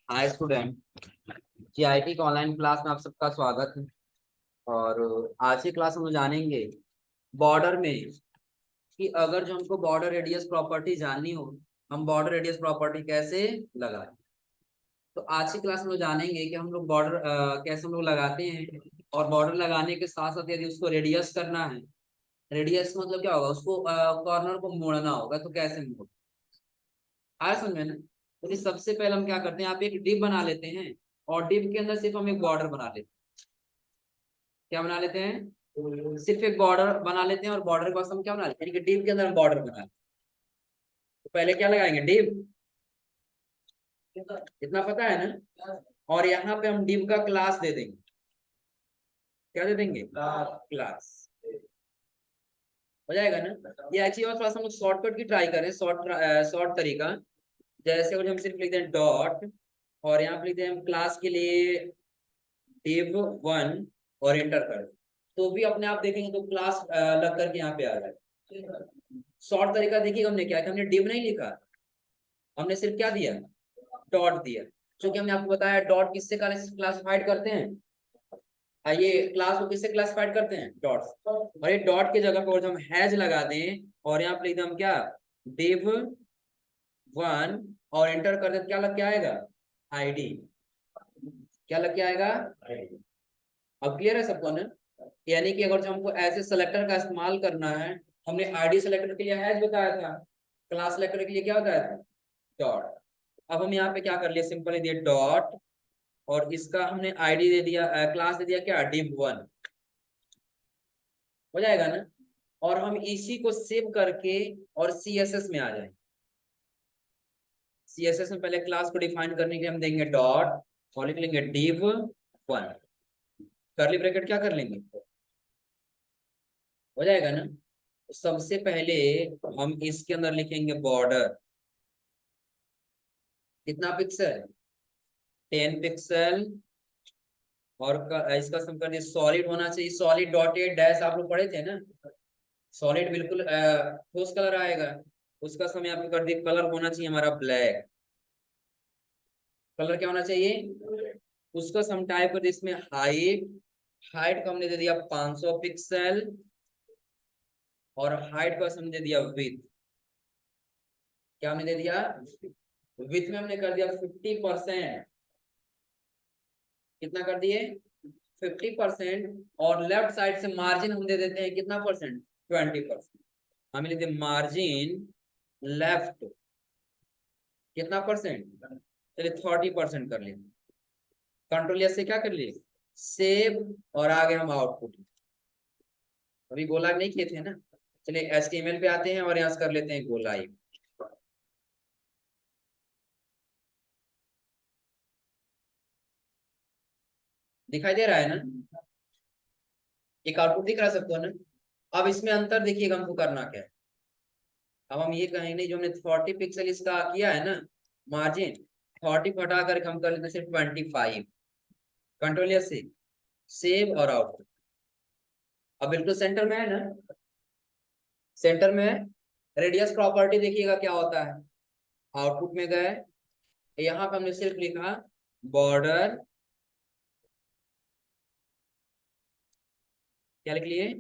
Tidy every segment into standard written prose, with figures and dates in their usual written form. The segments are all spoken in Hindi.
Hi student. जीआईटी के ऑनलाइन क्लास में आप सबका स्वागत है। और आज की क्लास हम जानेंगे बॉर्डर में कि अगर जो हमको बॉर्डर रेडियस प्रॉपर्टी जाननी हो, हम बॉर्डर रेडियस प्रॉपर्टी कैसे लगाएं। तो आज की क्लास में जानेंगे कि हम लोग बॉर्डर कैसे हम लोग लगाते हैं, और बॉर्डर लगाने के साथ साथ यदि उसको रेडियस करना है, रेडियस मतलब क्या होगा, उसको कॉर्नर को मोड़ना होगा तो कैसे मोड़। आया समझ में ना। तो सबसे पहले हम क्या करते हैं, आप एक डिप बना लेते हैं और डिप के अंदर सिर्फ हम एक बॉर्डर बना लेते हैं। क्या बना लेते हैं, सिर्फ एक बॉर्डर बना लेते हैं, और बॉर्डर के पास हम क्या बना लेते हैं, यानी कि डिप के अंदर हम बॉर्डर बना लेते हैं। तो पहले क्या लगाएंगे, डिप। इतना पता है ना। और यहाँ पे हम डिप का क्लास दे देंगे। क्या दे देंगे, क्लास। हो जाएगा ना। ये अच्छी बात, थोड़ा सा हम शॉर्टकट की ट्राई करें, शॉर्ट तरीका। जैसे हम सिर्फ लिखते हैं डॉट, और यहाँ पे लिखते हैं हम क्लास के लिए div 1, और एंटर कर दें। तो भी अपने आप देखेंगे तो क्लास लग करके यहाँ पे आ जाए। शॉर्ट तरीका देखिए, हमने क्या किया, हमने div नहीं लिखा, हमने सिर्फ क्या दिया, डॉट दिया। क्योंकि हमने आपको बताया डॉट किससे क्लासिफाइड करते हैं, ये क्लास को किससे क्लासिफाइड करते हैं, डॉट। और ये डॉट की जगह पर हम हैज लगा दें, और यहाँ पे एकदम क्या, div 1, और एंटर कर दें, क्या लग के आएगा, आईडी। क्या लग के आएगा, अब क्लियर है सबको ना। यानी कि अगर जो हमको ऐसे सेलेक्टर का इस्तेमाल करना है, हमने आईडी सेलेक्टर के लिए हैश बताया था, क्लास सेलेक्टर के लिए क्या बताया था, डॉट। अब हम यहाँ पे क्या कर लिए, सिंपली दिए डॉट, और इसका हमने आईडी दे दिया, क्लास दे दिया क्या, div1। हो जाएगा ना। और हम इसी को सेव करके और सीएसएस में आ जाए। सीएसएस में पहले क्लास को डिफाइन करने के लिए हम देंगे डॉट, और लिख लेंगे div1, करली ब्रैकेट क्या कर लेंगे। हो जाएगा ना। सबसे पहले हम इसके अंदर लिखेंगे बॉर्डर, कितना पिक्सल, 10 पिक्सल। और इसका सम कर दिया, सॉलिड होना चाहिए, सॉलिड डॉटेड डैश आप लोग पढ़े थे ना। सॉलिड बिल्कुल ठोस कलर आएगा, उसका समय आप कर दिए, कलर होना चाहिए हमारा ब्लैक। कलर क्या होना चाहिए, उसका सम टाइप कर दिया इसमें हाइट। हाइट को हमने दे दिया 500 पिक्सल, और हाइट का सम दे दिया विथ। क्या हमने दे दिया, विथ में हमने कर दिया 50%। कितना कर दिए, 50%। और लेफ्ट साइड से मार्जिन हम दे देते हैं कितना परसेंट, 20%। हमें लिखते हैं मार्जिन लेफ्ट कितना परसेंट, चलिए 30% कर लिए। कंट्रोल एस से क्या कर लिए, सेव, और आगे हम आउटपुट। अभी गोला नहीं किए थे ना। चलिए एचटीएमएल पे आते हैं और यहाँ से कर लेते हैं गोलाई। दिखाई दे रहा है ना, एक आउटपुट दिख रहा है सबको ना। अब इसमें अंतर देखिएगा हमको करना क्या है। अब हम ये कहेंगे नहीं, जो हमने 40 पिक्सल इसका किया है ना मार्जिन, 40 हटा कर हम कर लेते हैं सिर्फ 25। कंट्रोल या से सेव और आउटपुट। अब बिल्कुल सेंटर में है ना, सेंटर में है। रेडियस प्रॉपर्टी देखिएगा क्या होता है, आउटपुट में गए, यहाँ पे हमने सिर्फ लिखा बॉर्डर, क्या लिख लिए,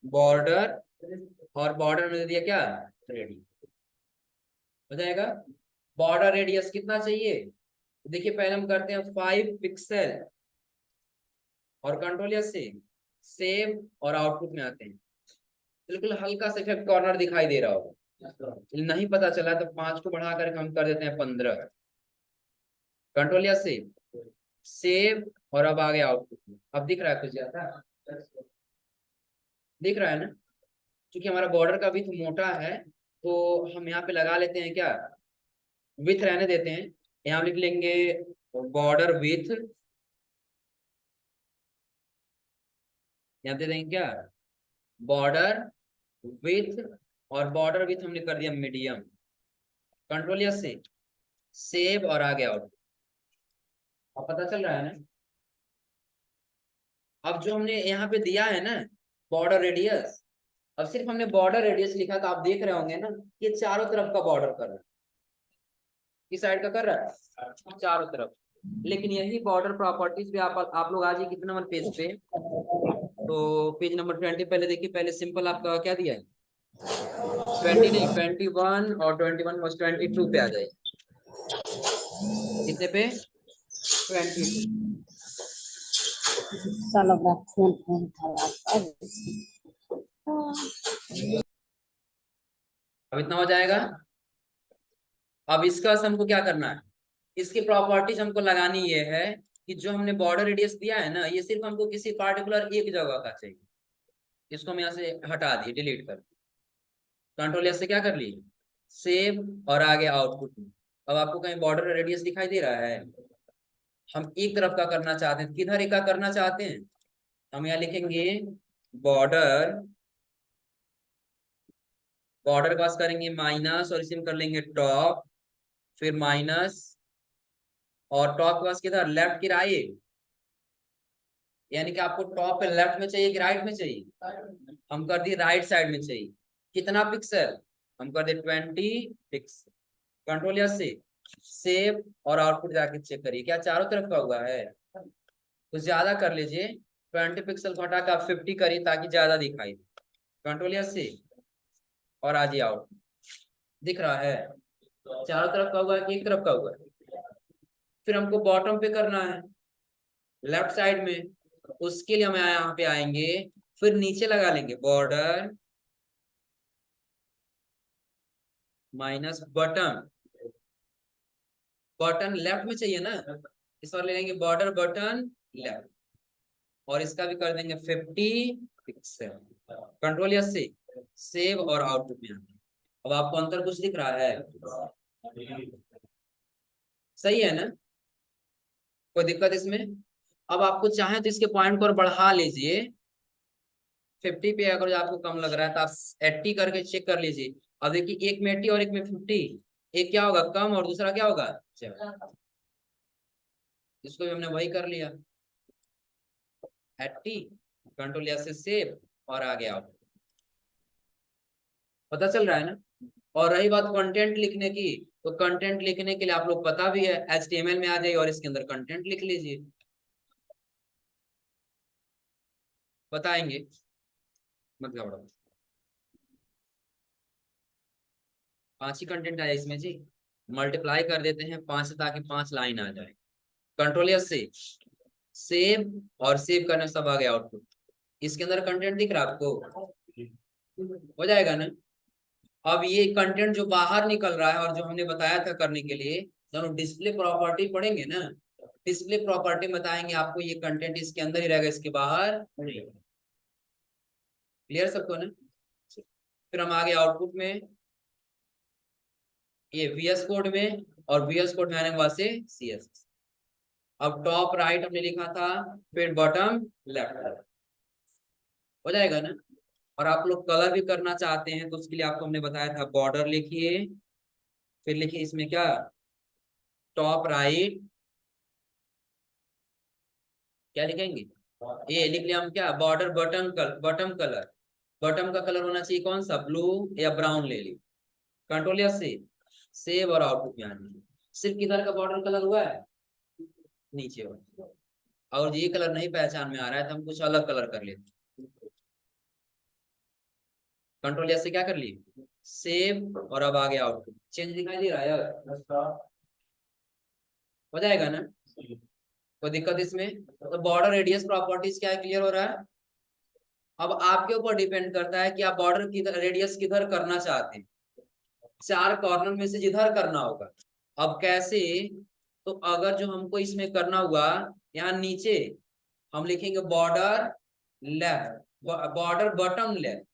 बॉर्डर, और बॉर्डर में दे दिया क्या, रेडियस। हो जाएगा। बॉर्डर रेडियस कितना चाहिए, देखिए पहले हम करते हैं 5 पिक्सल, और कंट्रोल या से सेव, और आउटपुट में आते हैं। बिल्कुल हल्का सा इफेक्ट कॉर्नर दिखाई दे रहा होगा, नहीं पता चला तो 5 को बढ़ा कर हम कर देते हैं 15। कंट्रोल या सेव, और अब आ गया आउटपुट में। अब दिख रहा है कुछ ज्यादा, दिख रहा है ना। क्योंकि हमारा बॉर्डर का विथ मोटा है, तो हम यहाँ पे लगा लेते हैं क्या, विथ रहने देते हैं। यहाँ लिख लेंगे बॉर्डर विथ, यहाँ दे देंगे क्या, बॉर्डर विथ, और बॉर्डर विथ हमने कर दिया मीडियम। कंट्रोल या से सेव, और आ गया आउटपुट। अब पता चल रहा है ना। अब जो हमने यहाँ पे दिया है ना बॉर्डर रेडियस, अब सिर्फ हमने बॉर्डर रेडियस लिखा, तो आप देख रहे होंगे ना, ये चारों तरफ का बॉर्डर कर रहा है। किस साइड का कर रहा है, चारों तरफ। लेकिन यही बॉर्डर प्रॉपर्टीज भी आप लोग आज कितने नंबर पेज पे, तो पेज नंबर 20 पहले देखिए, पहले सिंपल आपका क्या दिया है, 20 नहीं 21 और 21 बस 22 पे आ जाए, कितने पे, 22। अब इतना हो जाएगा। अब इसका हमको क्या करना है, इसकी प्रॉपर्टीज हमको लगानी ये है कि जो हमने बॉर्डर रेडियस दिया है ना, ये सिर्फ हमको किसी पार्टिकुलर एक जगह का चाहिए। इसको हम यहाँ से हटा दिए, डिलीट कर, कंट्रोल एस से क्या कर लिए, सेव, और आगे आउटपुट में। अब आपको कहीं बॉर्डर रेडियस दिखाई दे रहा है, हम एक तरफ का करना चाहते हैं, किधर एक का करना चाहते हैं, हम यहाँ लिखेंगे बॉर्डर, बॉर्डर पास करेंगे माइनस, और इसी में कर लेंगे टॉप, फिर माइनस, और टॉप पास किधर, लेफ्ट की राइट, यानी कि आपको टॉप पे लेफ्ट में चाहिए कि राइट में चाहिए, हम कर दिए राइट साइड में चाहिए। कितना पिक्सल, हम कर दिए 20 पिक्सल, कंट्रोल या से सेव, और आउटपुट जाके चेक करिए क्या चारों तरफ का हुआ है, तो ज्यादा कर लीजिए, 20 पिक्सल को हटा के आप 50 करिए ताकि ज्यादा दिखाई दे, कंट्रोल या से, और आ जाए आउट, दिख रहा है चारों तरफ का हुआ है कि एक तरफ का हुआ है। फिर हमको बॉटम पे करना है, लेफ्ट साइड में, उसके लिए हम यहाँ पे आएंगे, फिर नीचे लगा लेंगे border minus button, button left में चाहिए ना, इस बार ले लेंगे बॉर्डर बटन लेफ्ट, और इसका भी कर देंगे 50 पिक्सल, कंट्रोल या से सेव, और आउटपुट में आएंगे। अब आपको अंतर कुछ दिख रहा है, सही है ना, कोई दिक्कत इसमें। अब आपको चाहे तो इसके पॉइंट को और बढ़ा लीजिए, 50 पे अगर आपको कम लग रहा है तो आप 80 करके चेक कर लीजिए। अब देखिए एक में 80 और एक में 50, एक क्या होगा कम और दूसरा क्या होगा, इसको भी हमने वही कर लिया, 80, कंट्रोल या से सेव, और आ गया, पता चल रहा है ना। और रही बात कंटेंट लिखने की, तो कंटेंट लिखने के लिए आप लोग पता भी है, HTML में आ जाइए और इसके अंदर कंटेंट लिख लीजिए, बताएंगे मत घबराओ, 5 ही कंटेंट आया इसमें जी, मल्टीप्लाई कर देते हैं 5 से ताकि 5 लाइन आ जाए, कंट्रोल या सेव, और सेव करने सब आ गया आउटपुट। इसके अंदर कंटेंट दिख रहा है आपको, हो जाएगा ना। अब ये कंटेंट जो बाहर निकल रहा है और जो हमने बताया था करने के लिए, जब हम डिस्प्ले प्रॉपर्टी पढ़ेंगे ना, डिस्प्ले प्रॉपर्टी बताएंगे आपको ये कंटेंट इसके अंदर ही रहेगा, इसके बाहर नहीं। क्लियर सबको ना। फिर हम आगे आउटपुट में, ये VS कोड में, और VS कोड में आने के बाद से CSS। अब टॉप राइट हमने लिखा था, फिर बॉटम लेफ्ट, हो जाएगा ना। और आप लोग कलर भी करना चाहते हैं तो उसके लिए आपको हमने बताया था, बॉर्डर लिखिए, फिर लिखिए इसमें क्या, टॉप राइट, क्या लिखेंगे, ये लिख लिया हम क्या, border button button colour, button का कलर होना चाहिए कौन सा, ब्लू या ब्राउन ले ली, कंट्रोल या से सेव, और आउटपुट में आने, सिर्फ किधर का बॉर्डर कलर हुआ है, नीचे वाला। और ये कलर नहीं पहचान में आ रहा है तो हम कुछ अलग कलर कर लेते, कंट्रोल या से क्या कर लिए, सेव, और अब आ गया आउटपुट, चेंज दिखाई दे रहा है यार, हो जाएगा ना, कोई दिक्कत इसमें। तो बॉर्डर रेडियस प्रॉपर्टीज क्या है, क्लियर हो रहा है। अब आपके ऊपर डिपेंड करता है कि आप बॉर्डर की रेडियस किधर करना चाहते हैं, 4 कॉर्नर में से जिधर करना होगा। अब कैसे, तो अगर जो हमको इसमें करना हुआ, यहाँ नीचे हम लिखेंगे border left, border bottom left,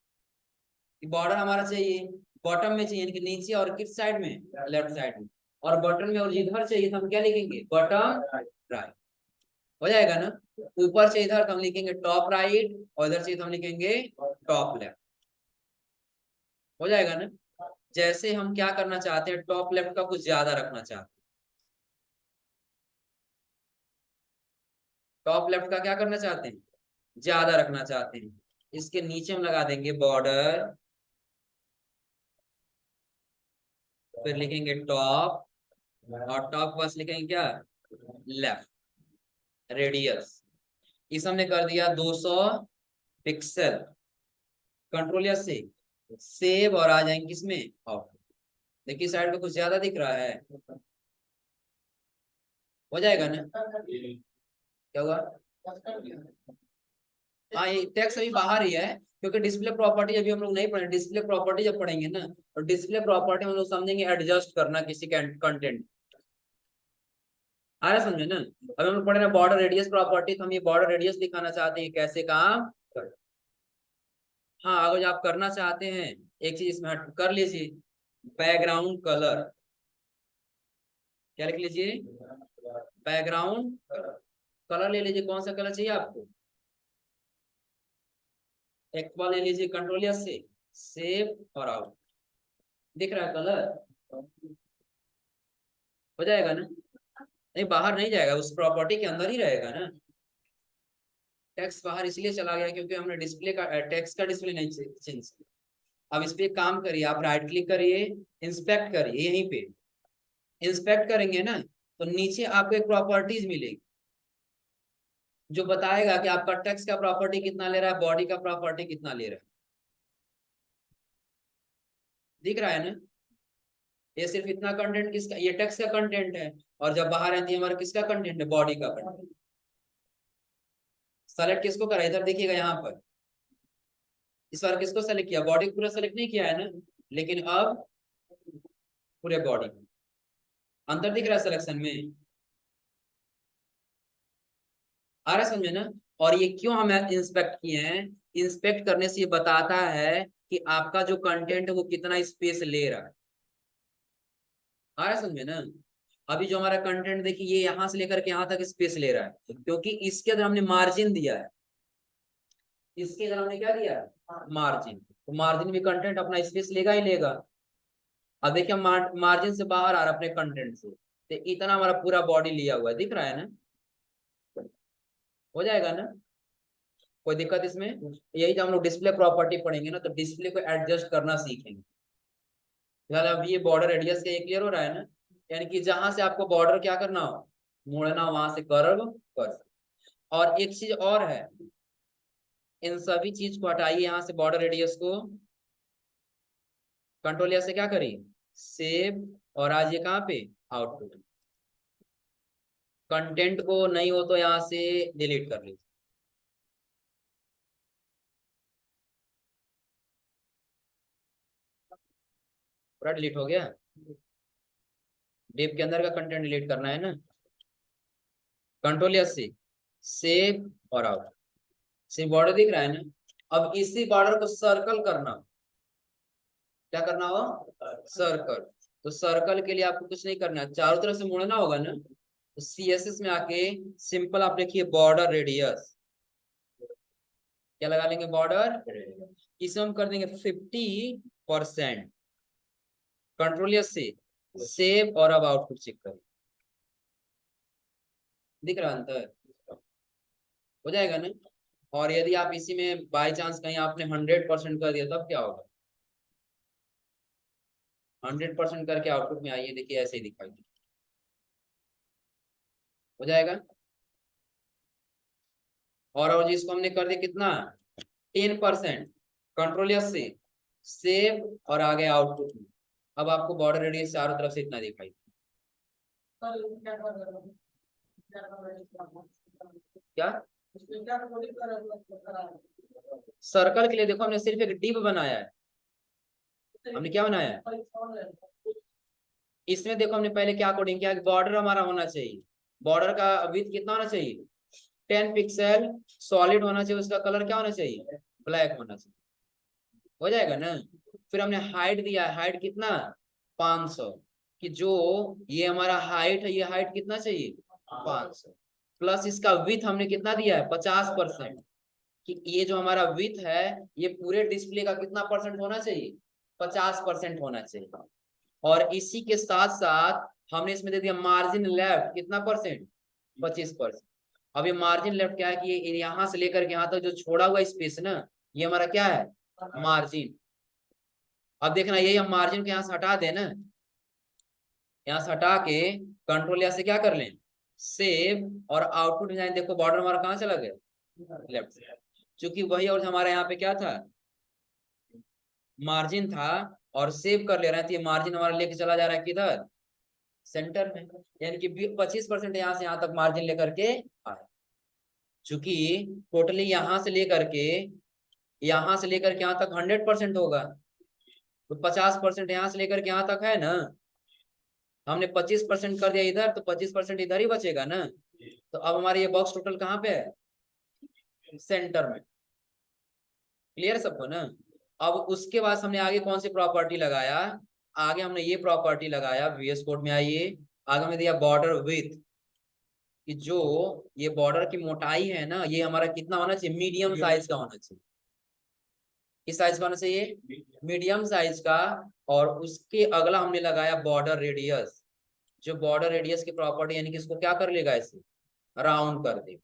border हमारा चाहिए बॉटम में चाहिए, यानी कि नीचे, और किस साइड में, लेफ्ट साइड में, और बॉटम में और जिधर चाहिए तो हम क्या लिखेंगे, बॉटम राइट, हो जाएगा ना। ऊपर से इधर तो हम लिखेंगे टॉप राइट, और इधर से हम लिखेंगे टॉप लेफ्ट, हो जाएगा ना। जैसे हम क्या करना चाहते हैं, टॉप लेफ्ट का कुछ ज्यादा रखना चाहते हैं, टॉप लेफ्ट का क्या करना चाहते हैं, ज्यादा रखना चाहते हैं, इसके नीचे हम लगा देंगे बॉर्डर, फिर लिखेंगे टॉप, और टॉप बस लिखेंगे क्या, लेफ्ट। रेडियस इस हमने कर दिया 200 पिक्सल। कंट्रोल या से सेव और आ जाएंगे किसमें, आउटपुट। देखिए साइड पे कुछ ज्यादा दिख रहा है, हो जाएगा ना, क्या हुआ। हाँ ये टेक्स्ट अभी बाहर ही है, क्योंकि डिस्प्ले प्रॉपर्टी अभी हम लोग नहीं पढ़े। डिस्प्ले प्रॉपर्टी जब पढ़ेंगे ना, और डिस्प्ले प्रॉपर्टी हम लोग समझेंगे एडजस्ट करना किसी कंटेंट। आ रहा समझे ना। अभी हम लोग पढ़ रहे हैं बॉर्डर रेडियस प्रॉपर्टी, तो हम ये बॉर्डर रेडियस दिखाना चाहते हैं कैसे काम कर। हाँ अगर आप करना चाहते हैं, एक चीज इसमें कर लीजिए, बैकग्राउंड कलर। क्या लिख लीजिए, बैकग्राउंड कलर ले लीजिए। कौन सा कलर चाहिए आपको, एक बार ले लीजिए, कंट्रोल एस से सेव और आउट। दिख रहा है कलर, हो जाएगा ना। नहीं बाहर नहीं जाएगा, उस प्रॉपर्टी के अंदर ही रहेगा ना। टेक्स्ट बाहर इसलिए चला गया क्योंकि हमने डिस्प्ले का टेक्स्ट का डिस्प्ले नहीं चेंज किया। अब इस पे काम करिए, आप राइट क्लिक करिए, इंस्पेक्ट करिए। यहीं पे इंस्पेक्ट करेंगे ना, तो नीचे आपको एक प्रॉपर्टीज मिलेगी जो बताएगा कि आपका टेक्स्ट का प्रॉपर्टी कितना ले रहा है, बॉडी का प्रॉपर्टी कितना ले रहा है। दिख रहा है ना। ये सिर्फ इतना कंटेंट किसका, ये टेक्स्ट का कंटेंट है, और जब बाहर आती है हमारा किसका कंटेंट है, बॉडी का कंटेंट। सेलेक्ट किसको करा, इधर देखिएगा यहाँ पर, इस बार किसको सेलेक्ट किया, बॉडी को पूरा सेलेक्ट नहीं किया है ना, लेकिन अब पूरे बॉडी। अंतर दिख रहा है सिलेक्शन में, आ रहा है समझे ना। और ये क्यों हम इंस्पेक्ट किए हैं, इंस्पेक्ट करने से ये बताता है कि आपका जो कंटेंट है वो कितना स्पेस ले रहा है। आ रहा है समझे ना। अभी जो हमारा कंटेंट देखिए, ये यहाँ से लेकर के यहाँ तक स्पेस ले रहा है, क्योंकि इसके अंदर हमने मार्जिन दिया है। इसके अंदर हमने क्या दिया है, मार्जिन। तो मार्जिन भी कंटेंट अपना स्पेस लेगा ही लेगा। अब देखिए मार्जिन से बाहर आ रहा है अपने कंटेंट से, तो इतना हमारा पूरा बॉडी लिया हुआ है, दिख रहा है ना। हो जाएगा ना, कोई दिक्कत इसमें। यही जब हम लोग डिस्प्ले प्रॉपर्टी पढ़ेंगे ना, तो डिस्प्ले को एडजस्ट करना सीखेंगे। फिलहाल अब ये बॉर्डर रेडियस का क्लियर हो रहा है ना, यानी कि जहां से आपको बॉर्डर क्या करना हो, मोड़ना, वहां से कर्व कर। और एक चीज और है, इन सभी चीज को हटाइए यहाँ से, बॉर्डर रेडियस को कंट्रोल या से क्या करिए, सेव, और आज ये कहाँ पे, आउटपुट। कंटेंट को नहीं हो तो यहाँ से डिलीट कर लीजिए। पूरा डिलीट हो गया, डिप के अंदर का कंटेंट डिलीट करना है ना। कंट्रोल एस से सेव और आउट। सिर्फ बॉर्डर दिख रहा है ना। अब इसी बॉर्डर को सर्कल करना, क्या करना हो, सर्कल। तो सर्कल के लिए आपको कुछ नहीं करना है, चारों तरफ से मोड़ना होगा ना। तो CSS में आके सिंपल आप लिखिए बॉर्डर रेडियस। क्या लगा लेंगे, बॉर्डर। इसे हम कर देंगे 50%। कंट्रोल एस से सेव, और अब आउटपुट चेक करें, दिख रहा है अंतर, हो जाएगा ना। और यदि आप इसी में बाय चांस कहीं आपने 100% कर दिया, तब क्या होगा, 100% करके आउटपुट में आइए, देखिए ऐसे ही दिखाई दे, हो जाएगा। और जिसको हमने कर दिया कितना, 10%। कंट्रोल या से सेव, और आ गए आउटपुट में। अब आपको बॉर्डर रेडियस चारों तरफ से इतना दिखाई दे। क्या, सर्कल के लिए देखो हमने सिर्फ एक डिव बनाया है। हमने क्या बनाया है, इसमें देखो हमने पहले क्या कोडिंग किया, बॉर्डर हमारा होना चाहिए, बॉर्डर का विड्थ कितना होना चाहिए, 10 पिक्सल। सॉलिड होना चाहिए, उसका कलर क्या होना चाहिए, ब्लैक होना चाहिए, हो जाएगा ना। फिर हमने हाइट दिया है, हाइट कितना, 500। कि जो ये हमारा हाइट है, ये हाइट कितना चाहिए, 500। प्लस इसका विथ हमने कितना दिया है, 50%। कि ये जो हमारा विथ है, ये पूरे डिस्प्ले का कितना परसेंट होना चाहिए, 50% होना चाहिए। और इसी के साथ साथ हमने इसमें दे दिया मार्जिन लेफ्ट कितना परसेंट, 25%। अब ये मार्जिन लेफ्ट क्या है, कि ये यहाँ से लेकर के यहाँ तक जो छोड़ा हुआ स्पेस ना, ये हमारा क्या है, मार्जिन। अब देखना यही हम मार्जिन के यहाँ से हटा दें ना, यहाँ से हटा के कंट्रोल या से क्या कर लें, सेव, और आउटपुट में जाए, देखो बॉर्डर हमारा कहाँ चला गया, लेफ्ट। क्योंकि वही और हमारे यहाँ पे क्या था, मार्जिन था, और सेव कर ले रहे हैं, तो ये मार्जिन हमारा लेके चला जा रहा है किधर, सेंटर में। यानी कि 25% यहाँ से यहाँ तक मार्जिन लेकर के आए। चूंकि टोटली यहाँ से लेकर के यहाँ तक 100% होगा, तो 50% यहाँ से लेकर के यहाँ तक है ना, हमने 25% कर दिया इधर, तो 25% इधर ही बचेगा ना। तो अब हमारे ये बॉक्स टोटल कहाँ पे है, सेंटर में। क्लियर सबको ना। अब उसके बाद हमने आगे कौन सी प्रॉपर्टी लगाया, आगे हमने ये प्रॉपर्टी लगाया, VS कोड में आइए, आगे हमने दिया बॉर्डर विथ, कि जो ये बॉर्डर की मोटाई है ना, ये हमारा कितना होना चाहिए, मीडियम साइज का होना चाहिए। किस साइज का होना चाहिए, मीडियम साइज का। और उसके अगला हमने लगाया बॉर्डर रेडियस, जो बॉर्डर रेडियस की प्रॉपर्टी, यानी कि इसको क्या कर लेगा, इसे राउंड कर देगा।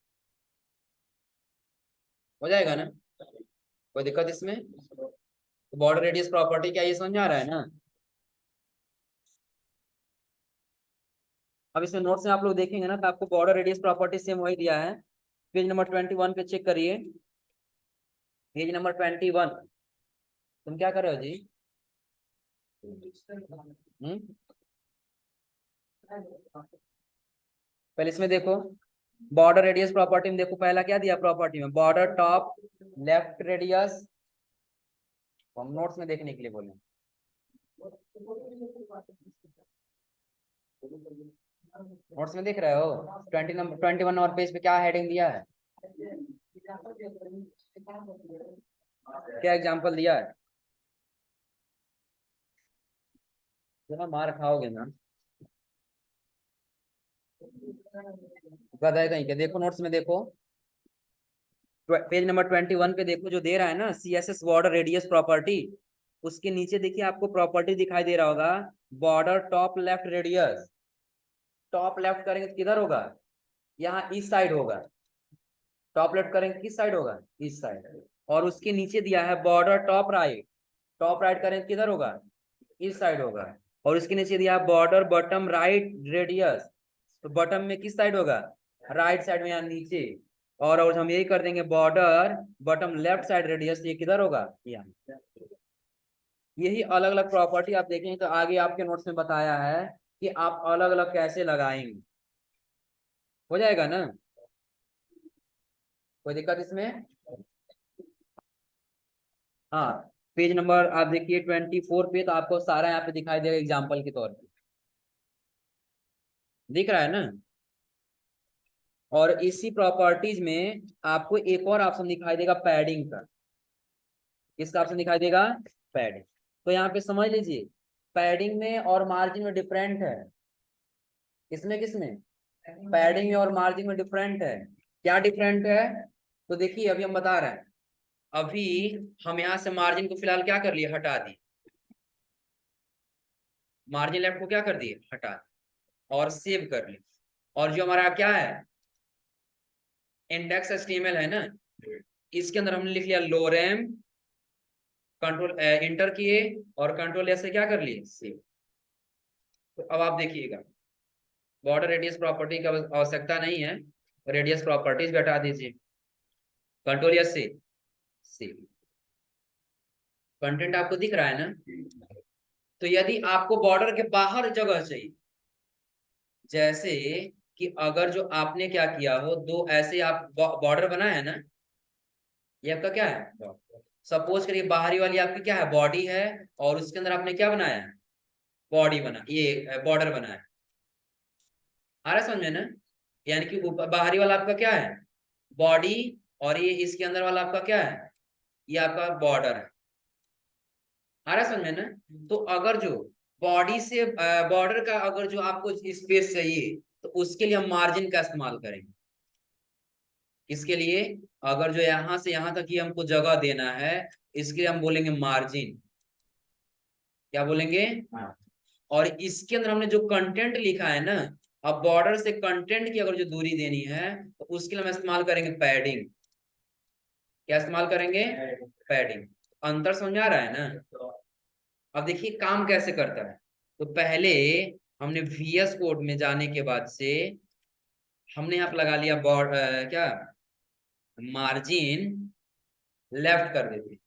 हो जाएगा ना, कोई दिक्कत इसमें। तो बॉर्डर रेडियस प्रॉपर्टी क्या, ये समझ आ रहा है ना। अब इसमें नोट्स में आप लोग देखेंगे ना, तो आपको बॉर्डर रेडियस प्रॉपर्टी सेम वही दिया है। पेज नंबर 21 पे चेक करिए, पेज नंबर 21। तुम क्या कर रहे हो जी, पहले इसमें देखो, बॉर्डर रेडियस प्रॉपर्टी में देखो, पहला क्या दिया प्रॉपर्टी में, बॉर्डर टॉप लेफ्ट रेडियस। हम नोट्स में देखने के लिए बोले, नोट्स में देख रहे हो, 21 नंबर पेज पे क्या हेडिंग दिया है, क्या एग्जांपल दिया है, ना मार खाओगे ना, गधा है कहीं के। देखो नोट्स में देखो, पेज नंबर 21 पे देखो, जो दे रहा है ना CSS बॉर्डर रेडियस प्रॉपर्टी, उसके नीचे देखिए आपको प्रॉपर्टी दिखाई दे रहा होगा, border top left radius. Top left करेंगे तो किधर होगा, यहाँ इस साइड होगा। टॉप लेफ्ट करेंगे किस साइड होगा, इस साइड। और उसके नीचे दिया है border top right, top right करेंगे किधर होगा, इस साइड होगा। और उसके नीचे दिया है बॉर्डर बॉटम राइट रेडियस, तो बॉटम में किस साइड होगा, राइट साइड में, यहाँ नीचे। और हम यही कर देंगे border bottom left side radius, ये किधर होगा, यहाँ। यही अलग अलग प्रॉपर्टी आप देखेंगे, तो आगे आपके नोट्स में बताया है कि आप अलग अलग कैसे लगाएंगे। हो जाएगा ना, कोई दिक्कत इसमें। हाँ, पेज नंबर आप देखिए 24 पे, तो आपको सारा यहाँ पे दिखाई देगा एग्जाम्पल के तौर पे, दिख रहा है ना। और इसी प्रॉपर्टीज में आपको एक और ऑप्शन दिखाई देगा पैडिंग का। किसका ऑप्शन दिखाई देगा, पैडिंग। तो यहाँ पे समझ लीजिए, पैडिंग में और मार्जिन में डिफरेंट है। किसमें किसमें, पैडिंग में और मार्जिन में डिफरेंट है। क्या डिफरेंट है, तो देखिए अभी हम बता रहे हैं। अभी हम यहाँ से मार्जिन को फिलहाल क्या कर लिए, हटा दी, मार्जिन लेफ्ट को क्या कर दिए, हटा दिए, और सेव कर लिए। और जो हमारा क्या है, इंडेक्स HTML है ना, इसके अंदर हमने लिख लिया लोरेम, कंट्रोल इंटर किए, और कंट्रोल ऐसे क्या कर लिए, सेव। तो अब आप देखिएगा, बॉर्डर रेडियस प्रॉपर्टी की आवश्यकता नहीं है, रेडियस प्रॉपर्टीज भी हटा दीजिए, कंट्रोल या सेव। कंटेंट आपको दिख रहा है ना। तो यदि आपको बॉर्डर के बाहर जगह चाहिए, जैसे कि अगर जो आपने क्या किया हो, दो ऐसे आप बॉर्डर बनाया है ना, ये आपका क्या है, सपोज करिए बाहरी वाली आपकी क्या है, बॉडी है, और उसके अंदर आपने क्या बनाया है, बॉडी बना, ये बॉर्डर बनाया। आ रहा है समझ में ना। यानी कि बाहरी वाला आपका क्या है, बॉडी, और ये इसके अंदर वाला आपका क्या है, ये आपका बॉर्डर है। आ रहा है समझ में ना। तो अगर जो बॉडी से बॉर्डर का अगर जो आपको स्पेस चाहिए, तो उसके लिए हम मार्जिन का इस्तेमाल करेंगे। इसके लिए, अगर जो यहां से यहां तक ही हमको जगह देना है, इसके लिए हम बोलेंगे मार्जिन। क्या बोलेंगे, और इसके अंदर हमने जो कंटेंट लिखा है ना, अब बॉर्डर से कंटेंट की अगर जो दूरी देनी है, तो उसके लिए हम इस्तेमाल करेंगे पैडिंग। क्या इस्तेमाल करेंगे, पैडिंग। अंतर समझ आ रहा है ना। अब देखिए काम कैसे करता है। तो पहले हमने VS कोड में जाने के बाद से हमने यहाँ पे लगा लिया क्या मार्जिन लेफ्ट कर देते।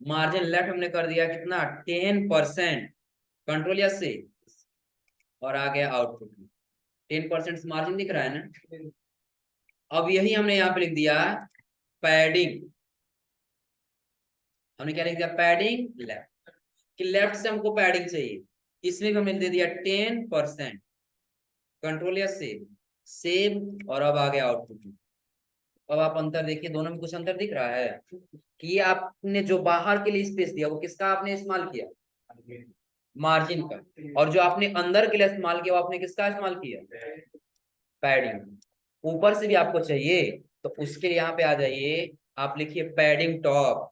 मार्जिन लेफ्ट हमने कर दिया कितना 10%, कंट्रोल या से, और आ गया आउटपुट में 10% मार्जिन दिख रहा है ना। अब यही हमने यहाँ पे लिख दिया पैडिंग। हमने क्या लिख दिया पैडिंग लेफ्ट, कि लेफ्ट से हमको पैडिंग चाहिए, इसमें भी हमने दे दिया 10%, कंट्रोल या सेव, और अब आ गया आउटपुट में। अब आप अंतर देखिए, दोनों में कुछ अंतर दिख रहा है कि ये आपने जो बाहर के लिए स्पेस दिया वो किसका आपने इस्तेमाल किया, मार्जिन का, और जो आपने अंदर के लिए इस्तेमाल किया वो आपने किसका इस्तेमाल किया, पैडिंग। ऊपर से भी आपको चाहिए तो उसके लिए यहाँ पे आ जाइए, आप लिखिए पैडिंग टॉप।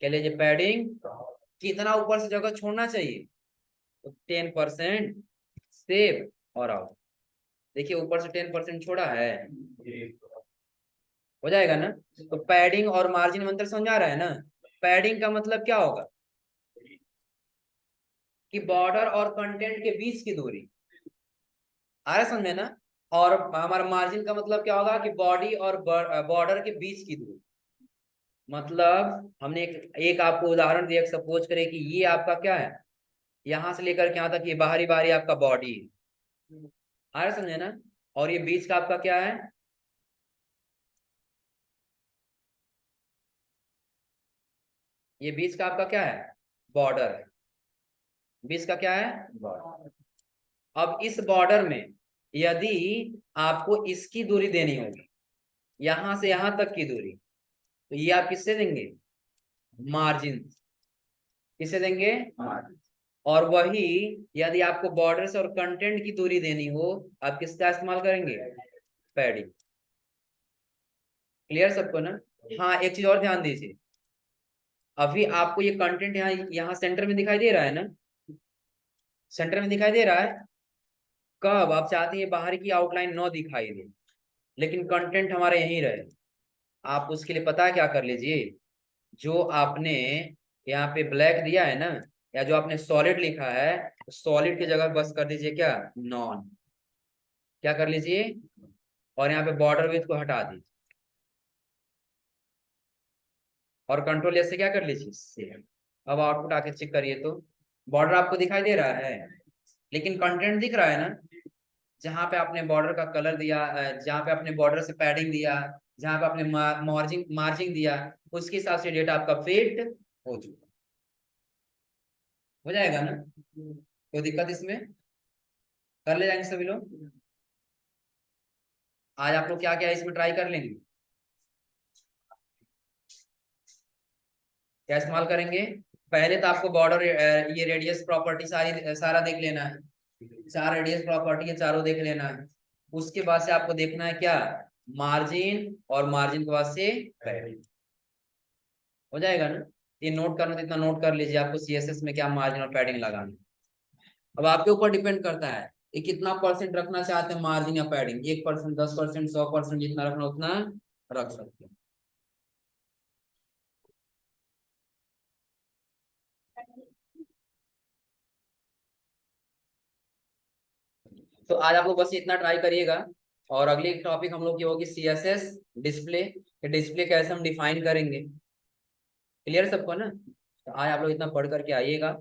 क्या लीजिए पैडिंग, कितना ऊपर से जगह छोड़ना चाहिए, तो 10%, सेव और आउट। देखिए ऊपर से 10% छोड़ा है, हो जाएगा ना। तो पैडिंग और मार्जिन में अंतर समझ आ रहा है ना। पैडिंग का मतलब क्या होगा कि बॉर्डर और कंटेंट के बीच की दूरी, आ रहा है समझ में ना। और हमारा मार्जिन का मतलब क्या होगा कि बॉडी और बॉर्डर के बीच की दूरी। मतलब हमने एक आपको उदाहरण दिया, सपोज करें कि ये आपका क्या है, यहां से लेकर के यहां तक ये बाहरी बाहरी आपका बॉडी है, आ रहा है समझे ना। और ये बीच का आपका क्या है, ये बीच का आपका क्या है, बॉर्डर है। बीच का क्या है, बॉर्डर। अब इस बॉर्डर में यदि आपको इसकी दूरी देनी होगी, यहां से यहां तक की दूरी, तो ये आप किससे देंगे, मार्जिन। किसे देंगे, मार्जिन। और वही यदि आपको बॉर्डर से और कंटेंट की दूरी देनी हो, आप किसका इस्तेमाल करेंगे, पैडिंग। क्लियर सबको ना। हाँ एक चीज और ध्यान दीजिए, अभी आपको ये कंटेंट यहाँ यहाँ सेंटर में दिखाई दे रहा है ना, सेंटर में दिखाई दे रहा है। कब आप चाहते हैं बाहर की आउटलाइन न दिखाई दे, लेकिन कंटेंट हमारे यहीं रहे, आप उसके लिए पता है क्या कर लीजिए, जो आपने यहाँ पे ब्लैक दिया है ना, या जो आपने सॉलिड लिखा है, सॉलिड की जगह बस कर दीजिए क्या, नॉन। क्या कर लीजिए, और यहाँ पे बॉर्डर विड्थ को हटा दीजिए, और कंट्रोल ऐसे क्या कर लीजिए, सेव। अब आउटपुट आके चेक करिए तो बॉर्डर आपको दिखाई दे रहा है, लेकिन कंटेंट दिख रहा है ना। जहां पे आपने बॉर्डर का कलर दिया, जहां पे आपने बॉर्डर से पैडिंग दिया, जहां पे आपने मार्जिन मार्जिन दिया, उसके हिसाब से डेटा आपका फिट हो चुका, हो जाएगा ना। कोई दिक्कत इसमें, कर ले जाएंगे सभी लोग। आज आप लोग क्या क्या इसमें ट्राई कर लेंगे, क्या इस्तेमाल करेंगे। पहले तो आपको बॉर्डर ये रेडियस प्रॉपर्टी सारा देख लेना है, चार रेडियस प्रॉपर्टी है, चारों देख लेना है। उसके बाद से आपको देखना है क्या, मार्जिन, और मार्जिन के बाद से पैडिंग, हो जाएगा ना। ये नोट करना तो इतना नोट कर लीजिए, आपको CSS में क्या मार्जिन और पैडिंग लगाना है। अब आपके ऊपर डिपेंड करता है कि कितना परसेंट रखना चाहते हैं मार्जिन या पैडिंग, 1%, 10%, 100%, जितना रखना उतना रख सकते हैं। तो आज आप लोग बस इतना ट्राई करिएगा, और अगली टॉपिक हम लोग की होगी CSS डिस्प्ले, डिस्प्ले कैसे हम डिफाइन करेंगे। क्लियर सबको ना। तो आज आप लोग इतना पढ़ करके आइएगा।